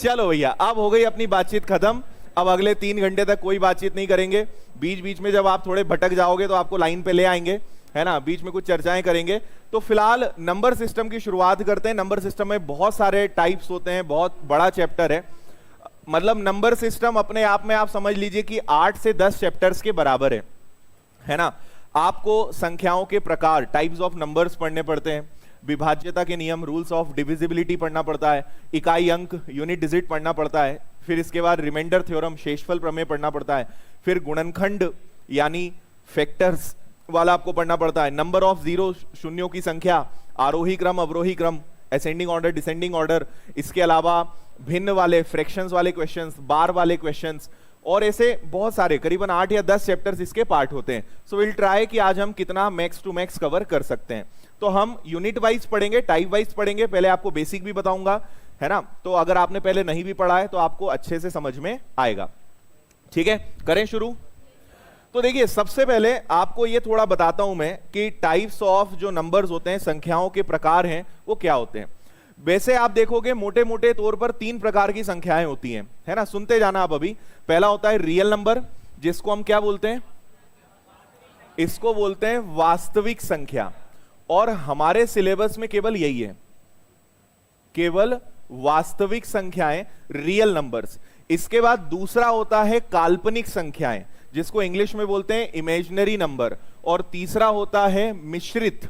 चलो भैया, अब हो गई अपनी बातचीत खत्म। अब अगले 3 घंटे तक कोई बातचीत नहीं करेंगे। बीच बीच में जब आप थोड़े भटक जाओगे तो आपको लाइन पे ले आएंगे, है ना, बीच में कुछ चर्चाएं करेंगे। तो फिलहाल नंबर सिस्टम की शुरुआत करते हैं। नंबर सिस्टम में बहुत सारे टाइप्स होते हैं, बहुत बड़ा चैप्टर है। मतलब नंबर सिस्टम अपने आप में आप समझ लीजिए कि 8 से 10 चैप्टर्स के बराबर है ना। आपको संख्याओं के प्रकार, टाइप्स ऑफ नंबर्स पढ़ने पड़ते हैं, विभाज्यता के नियम, रूल्स ऑफ डिविजिबिलिटी पढ़ना पड़ता है, इकाई अंक, यूनिट डिजिट पढ़ना पड़ता है, फिर इसके बाद रिमाइंडर थ्योरम, शेषफल प्रमेय पढ़ना पड़ता है, फिर गुणनखंड यानी फैक्टर्स वाला आपको पढ़ना पड़ता है, नंबर ऑफ जीरो, शून्यों की संख्या, आरोही क्रम, अवरोही क्रम, असेंडिंग ऑर्डर, डिसेंडिंग ऑर्डर, इसके अलावा भिन्न वाले, फ्रैक्शंस वाले क्वेश्चंस, बार वाले क्वेश्चंस, और ऐसे बहुत सारे करीबन 8 या 10 चैप्टर्स इसके पार्ट होते हैं। सो विल ट्राई कि आज हम कितना मैक्स टू मैक्स कवर कर सकते हैं। तो हम यूनिट वाइज पढ़ेंगे, टाइप वाइज पढ़ेंगे। पहले आपको बेसिक भी बताऊंगा, है ना, तो अगर आपने पहले नहीं भी पढ़ा है तो आपको अच्छे से समझ में आएगा। ठीक है, करें शुरू। तो देखिए, सबसे पहले आपको ये थोड़ा बताता हूं मैं कि टाइप्स ऑफ जो नंबर्स होते हैं, संख्याओं के प्रकार हैं, वो क्या होते हैं। वैसे आप देखोगे मोटे मोटे तौर पर 3 प्रकार की संख्याएं होती हैं, है ना, सुनते जाना आप अभी। पहला होता है रियल नंबर, जिसको हम क्या बोलते हैं, इसको बोलते हैं वास्तविक संख्या, और हमारे सिलेबस में केवल यही है, केवल वास्तविक संख्याएं, रियल नंबर्स। इसके बाद दूसरा होता है काल्पनिक संख्याएं, जिसको इंग्लिश में बोलते हैं इमेजिनरी नंबर, और तीसरा होता है मिश्रित,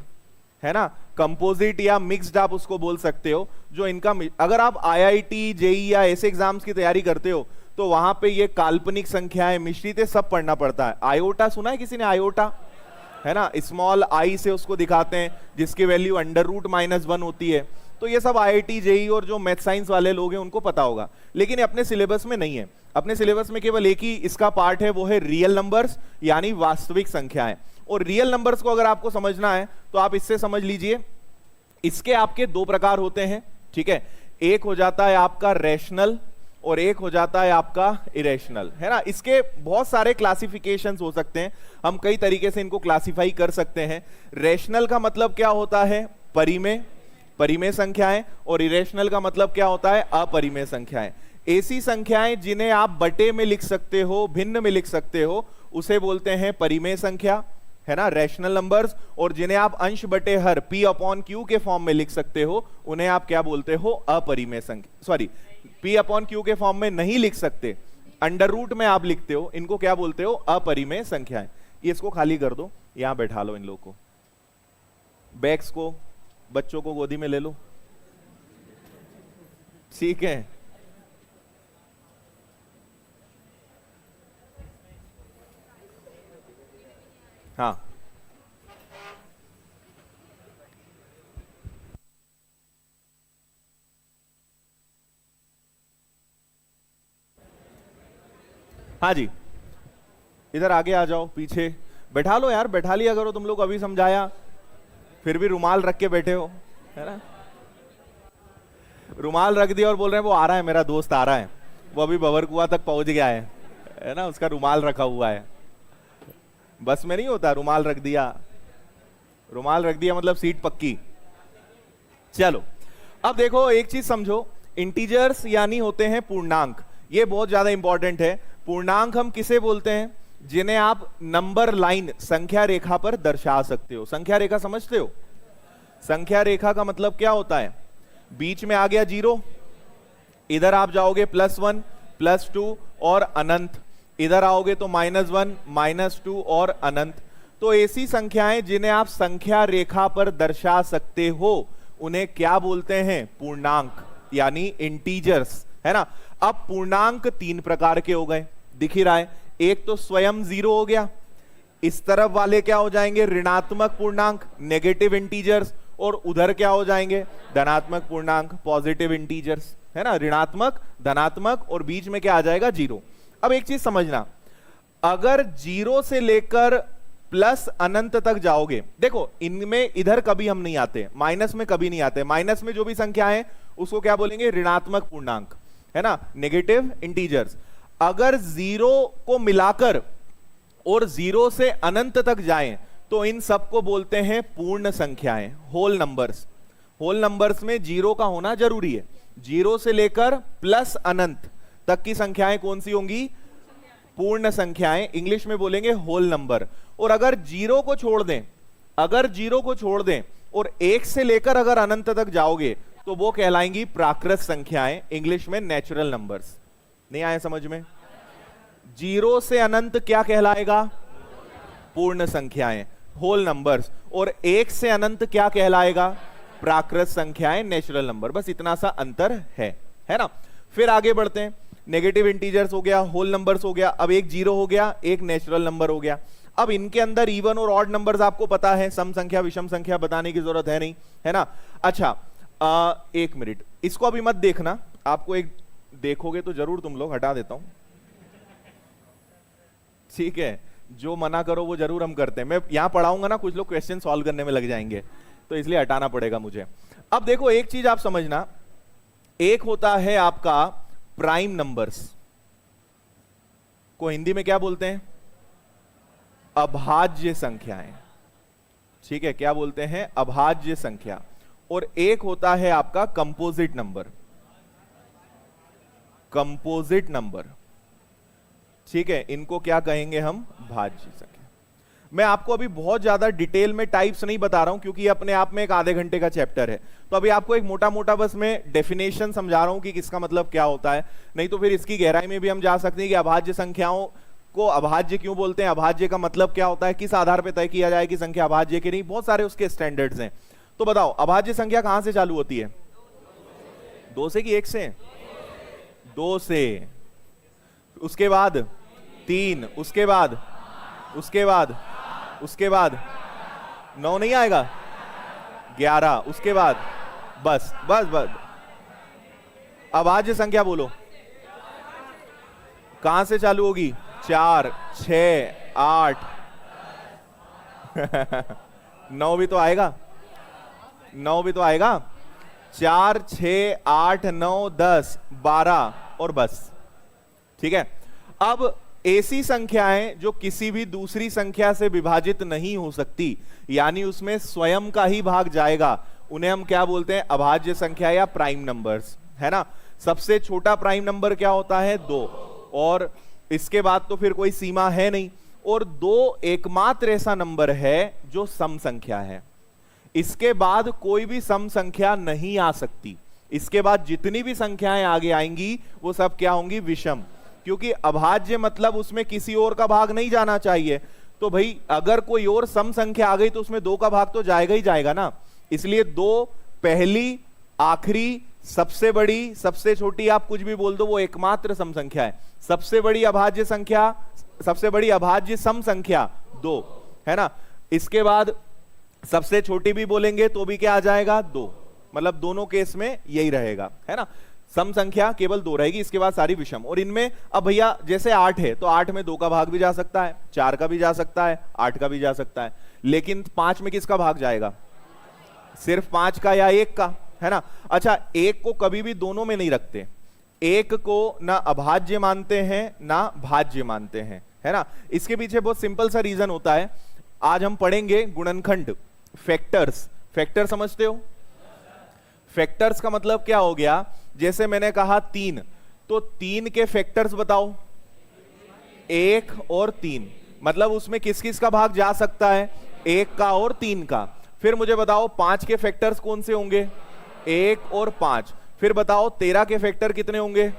है ना, कंपोजिट या मिक्स्ड आप उसको बोल सकते हो। जो इनका, अगर आप आईआईटी, जेई या ऐसे एग्जाम्स की तैयारी करते हो तो वहां पे ये काल्पनिक संख्याएं, मिश्रित, सब पढ़ना पड़ता है। आयोटा सुना है किसी ने, आयोटा, है ना, स्मॉल आई से उसको दिखाते हैं, जिसकी वैल्यू √-1 होती है। तो ये सब आईआईटी, जेई और जो मैथ साइंस वाले लोग हैं उनको पता होगा, लेकिन ये अपने सिलेबस में नहीं है। अपने सिलेबस में केवल एक ही इसका पार्ट है, वो है रियल नंबर्स यानी वास्तविक संख्याएं। और रियल नंबर्स को अगर आपको समझना है तो आप इससे समझ लीजिए, इसके आपके 2 प्रकार होते हैं, ठीक है। एक हो जाता है आपका रैशनल और एक हो जाता है आपका इरेशनल, है ना। इसके बहुत सारे क्लासिफिकेशंस हो सकते हैं, हम कई तरीके से इनको क्लासिफाई कर सकते हैं। रैशनल का मतलब क्या होता है, परिमेय, परिमेय संख्याएं, और इरेशनल का मतलब क्या होता है, अपरिमेय संख्याएं। ऐसी संख्याएं जिन्हें आप बटे में लिख सकते हो, भिन्न में लिख सकते हो, उसे बोलते हैं परिमेय संख्या, है ना, रैशनल नंबर्स। और जिन्हें आप अंश बटे हर, P/Q के फॉर्म में लिख सकते हो, उन्हें आप क्या बोलते हो, अपरिमेय संख्या। सॉरी, P/Q के फॉर्म में नहीं लिख सकते, अंडर रूट में आप लिखते हो, इनको क्या बोलते हो, अपरिमेय संख्याएं। ये इसको खाली कर दो, यहां बैठा लो इन लोगों को, बैग्स को, बच्चों को गोदी में ले लो, ठीक है। हाँ, हाँ जी, इधर आगे आ जाओ, पीछे बैठा लो यार, बैठा लिया करो तुम लोग, अभी समझाया फिर भी रुमाल रख के बैठे हो, है ना। रुमाल रख दिया और बोल रहे हैं वो आ रहा है, मेरा दोस्त आ रहा है, वो अभी बबरकुआ तक पहुंच गया है ना, उसका रुमाल रखा हुआ है। बस में नहीं होता, रुमाल रख दिया, रुमाल रख दिया मतलब सीट पक्की। चलो, अब देखो एक चीज समझो, इंटीजर्स यानी होते हैं पूर्णांक, ये बहुत ज्यादा इंपॉर्टेंट है। पूर्णांक हम किसे बोलते हैं, जिन्हें आप नंबर लाइन, संख्या रेखा पर दर्शा सकते हो। संख्या रेखा समझते हो, संख्या रेखा का मतलब क्या होता है, बीच में आ गया 0, इधर आप जाओगे +1, +2 और अनंत, इधर आओगे तो -1, -2 और अनंत। तो ऐसी संख्याएं जिन्हें आप संख्या रेखा पर दर्शा सकते हो, उन्हें क्या बोलते हैं, पूर्णांक यानी इंटीजर्स, है ना। अब पूर्णांक 3 प्रकार के हो गए, दिख ही रहा है। एक तो स्वयं 0 हो गया, इस तरफ वाले क्या हो जाएंगे, ऋणात्मक पूर्णांक, नेगेटिव इंटीजर्स, और उधर क्या हो जाएंगे, धनात्मक पूर्णांक, पॉजिटिव इंटीजर्स, है ना, ऋणात्मक, धनात्मक, और बीच में क्या आ जाएगा, 0। अब एक चीज समझना, अगर 0 से लेकर प्लस अनंत तक जाओगे, देखो इनमें इधर कभी हम नहीं आते, माइनस में कभी नहीं आते, माइनस में जो भी संख्या है उसको क्या बोलेंगे, ऋणात्मक पूर्णांक, है ना, नेगेटिव इंटीजर्स। अगर 0 को मिलाकर और 0 से अनंत तक जाएं तो इन सबको बोलते हैं पूर्ण संख्याएं, होल नंबर्स। होल नंबर्स में जीरो का होना जरूरी है। जीरो से लेकर प्लस अनंत तक की संख्याएं कौन सी होंगी? पूर्ण संख्याएं, इंग्लिश में बोलेंगे होल नंबर। और अगर जीरो को छोड़ दें, अगर जीरो को छोड़ दें और एक से लेकर अगर अनंत तक जाओगे तो वो कहलाएंगी प्राकृत संख्याएं, इंग्लिश में नेचुरल नंबर्स। नहीं आए समझ में? जीरो से अनंत क्या कहलाएगा? पूर्ण संख्याएं, होल नंबर्स। और एक से अनंत क्या कहलाएगा? प्राकृत संख्याएं, नेचुरल नंबर। बस इतना सा अंतर है ना? फिर आगे बढ़ते हैं। नेगेटिव इंटीजर्स हो गया, होल नंबर्स हो गया, अब एक जीरो हो गया, एक नेचुरल नंबर हो गया। अब इनके अंदर इवन और ऑड नंबर्स आपको पता है, सम संख्या विषम संख्या बताने की जरूरत है नहीं, है ना? अच्छा, एक मिनट, इसको अभी मत देखना, आपको एक देखोगे तो जरूर तुम लोग, हटा देता हूं, ठीक है? जो मना करो वो जरूर हम करते हैं। मैं यहां पढ़ाऊंगा ना, कुछ लोग क्वेश्चन सॉल्व करने में लग जाएंगे, तो इसलिए हटाना पड़ेगा मुझे। अब देखो एक चीज आप समझना, एक होता है आपका प्राइम नंबर्स, को हिंदी में क्या बोलते हैं? अभाज्य संख्याएं, ठीक है? क्या बोलते हैं? अभाज्य संख्या। और एक होता है आपका कंपोजिट नंबर, कंपोजिट नंबर, ठीक है? इनको क्या कहेंगे हम? भाज्य संख्या। मैं आपको अभी बहुत ज्यादा डिटेल में टाइप्स नहीं बता रहा हूं क्योंकि अपने आप में एक आधे घंटे का चैप्टर है, तो अभी आपको एक मोटा मोटा बस मैं डेफिनेशन समझा रहा हूं कि किसका मतलब क्या होता है। नहीं तो फिर इसकी गहराई में भी हम जा सकते हैं कि अभाज्य संख्याओं को अभाज्य क्यों बोलते हैं, अभाज्य का मतलब क्या होता है, किस आधार पर तय किया जाए कि संख्या अभाज्य की नहीं, बहुत सारे उसके स्टैंडर्ड्स हैं। तो बताओ अभाज्य संख्या कहां से चालू होती है? दो से कि एक से? दो से, उसके बाद तीन, उसके बाद उसके बाद 9 नहीं आएगा, 11, उसके बाद बस बस बस। अभाज्य संख्या बोलो कहां से चालू होगी? 4, 6, 8 9 भी तो आएगा, 9 भी तो आएगा। 4, 6, 8, 9, 10, 12 और बस, ठीक है? अब ऐसी संख्याएं जो किसी भी दूसरी संख्या से विभाजित नहीं हो सकती, यानी उसमें स्वयं का ही भाग जाएगा, उन्हें हम क्या बोलते हैं? अभाज्य संख्या या प्राइम नंबर्स, है ना? सबसे छोटा प्राइम नंबर क्या होता है? 2, और इसके बाद तो फिर कोई सीमा है नहीं। और 2 एकमात्र ऐसा नंबर है जो सम संख्या है, इसके बाद कोई भी सम संख्या नहीं आ सकती। इसके बाद जितनी भी संख्याएं आगे आएंगी वो सब क्या होंगी? विषम, क्योंकि अभाज्य मतलब उसमें किसी और का भाग नहीं जाना चाहिए। तो भाई अगर कोई और सम संख्या आ गई तो उसमें 2 का भाग तो जाएगा ही जाएगा ना। इसलिए 2 पहली, आखिरी, सबसे बड़ी, सबसे छोटी, आप कुछ भी बोल दो, वो एकमात्र सम संख्या है। सबसे बड़ी अभाज्य संख्या, सबसे बड़ी अभाज्य सम संख्या 2, है ना? इसके बाद सबसे छोटी भी बोलेंगे तो भी क्या आ जाएगा? 2, मतलब दोनों केस में यही रहेगा, है ना? सम संख्या केवल 2 रहेगी, इसके बाद सारी विषम। और इनमें अब भैया जैसे 8 है तो 8 में 2 का भाग भी जा सकता है, 4 का भी जा सकता है, 8 का भी जा सकता है, लेकिन 5 में किसका भाग जाएगा? सिर्फ 5 का या 1 का, है ना? अच्छा, 1 को कभी भी दोनों में नहीं रखते, 1 को ना अभाज्य मानते हैं ना भाज्य मानते हैं, है ना? इसके पीछे बहुत सिंपल सा रीजन होता है। आज हम पढ़ेंगे गुणनखंड, फैक्टर्स। फैक्टर समझते हो? फैक्टर्स का मतलब क्या हो गया? जैसे मैंने कहा 3, तो 3 के फैक्टर्स बताओ। 1 और 3, मतलब उसमें किस किस का भाग जा सकता है? 1 का और 3 का। फिर मुझे बताओ 5 के फैक्टर्स कौन से होंगे? 1 और 5। फिर बताओ 13 के फैक्टर कितने होंगे?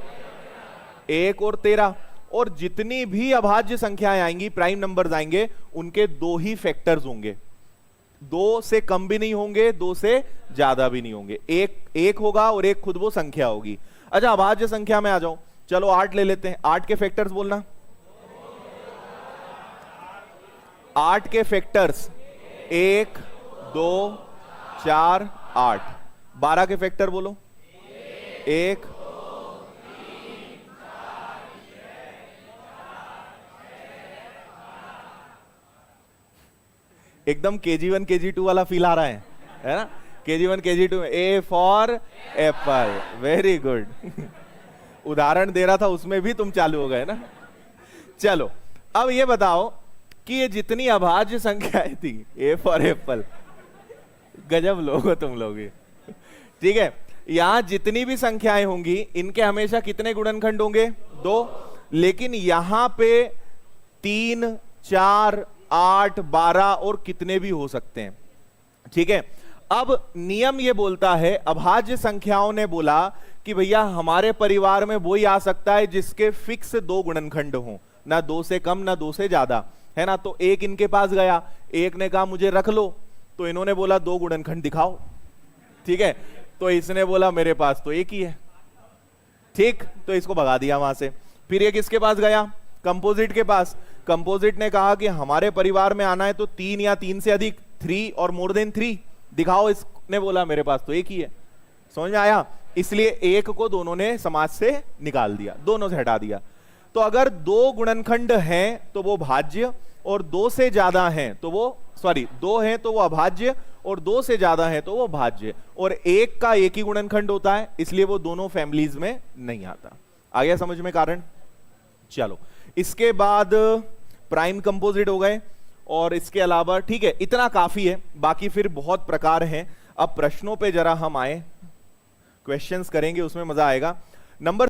1 और 13। और जितनी भी अभाज्य संख्याएं आएंगी, प्राइम नंबर्स आएंगे, उनके 2 ही फैक्टर्स होंगे, 2 से कम भी नहीं होंगे, 2 से ज्यादा भी नहीं होंगे। एक होगा और एक खुद वो संख्या होगी। अच्छा, अभाज्य संख्या में आ जाओ, चलो 8 ले लेते हैं। 8 के फैक्टर्स बोलना। 8 के फैक्टर्स 1, 2, 4, 8। 12 के फैक्टर बोलो। 1, एकदम KG1 KG2 वाला फील आ रहा है ना? KG1 KG2 में A for Apple, very good. उदाहरण दे रहा था उसमें भी तुम चालू हो गए ना। चलो अब ये बताओ कि ये जितनी अभाज्य संख्याएं थी, A फॉर एप्पल, गजब लोग हो तुम लोग। ठीक है, यहां जितनी भी संख्याएं होंगी इनके हमेशा कितने गुणनखंड होंगे? 2। लेकिन यहां पे 3, 4, 8, 12 और कितने भी हो सकते हैं। ठीक है, अब नियम ये बोलता है, अभाज्य संख्याओं ने बोला कि भैया हमारे परिवार में वही आ सकता है जिसके फिक्स 2 गुणनखंड हों, ना 2 से कम ना 2 से ज्यादा, है ना। तो एक इनके पास गया, एक ने कहा मुझे रख लो, तो इन्होंने बोला 2 गुणनखंड दिखाओ। ठीक है, तो इसने बोला मेरे पास तो एक ही है, ठीक, तो इसको भगा दिया वहां से। फिर ये किसके पास गया? कंपोजिट के पास। कंपोजिट ने कहा कि हमारे परिवार में आना है तो 3 या 3 से अधिक, 3 और मोर देन 3 दिखाओ। इसने बोला मेरे पास तो एक ही है। समझ में आया? इसलिए एक को दोनों ने समाज से निकाल दिया, दोनों से हटा दिया। तो अगर 2 गुणनखंड हैं तो वो भाज्य, और 2 से ज्यादा हैं तो वो 2 हैं तो वो अभाज्य, और 2 से ज्यादा है तो वो भाज्य, और एक का एक ही गुणनखंड होता है, इसलिए वो दोनों फैमिलीज में नहीं आता। आ गया समझ में कारण? चलो, इसके बाद प्राइम कंपोजिट हो गए, और इसके अलावा ठीक है इतना काफी है, बाकी फिर बहुत प्रकार हैं। अब प्रश्नों पे जरा हम आए, क्वेश्चंस करेंगे, उसमें मजा आएगा। नंबर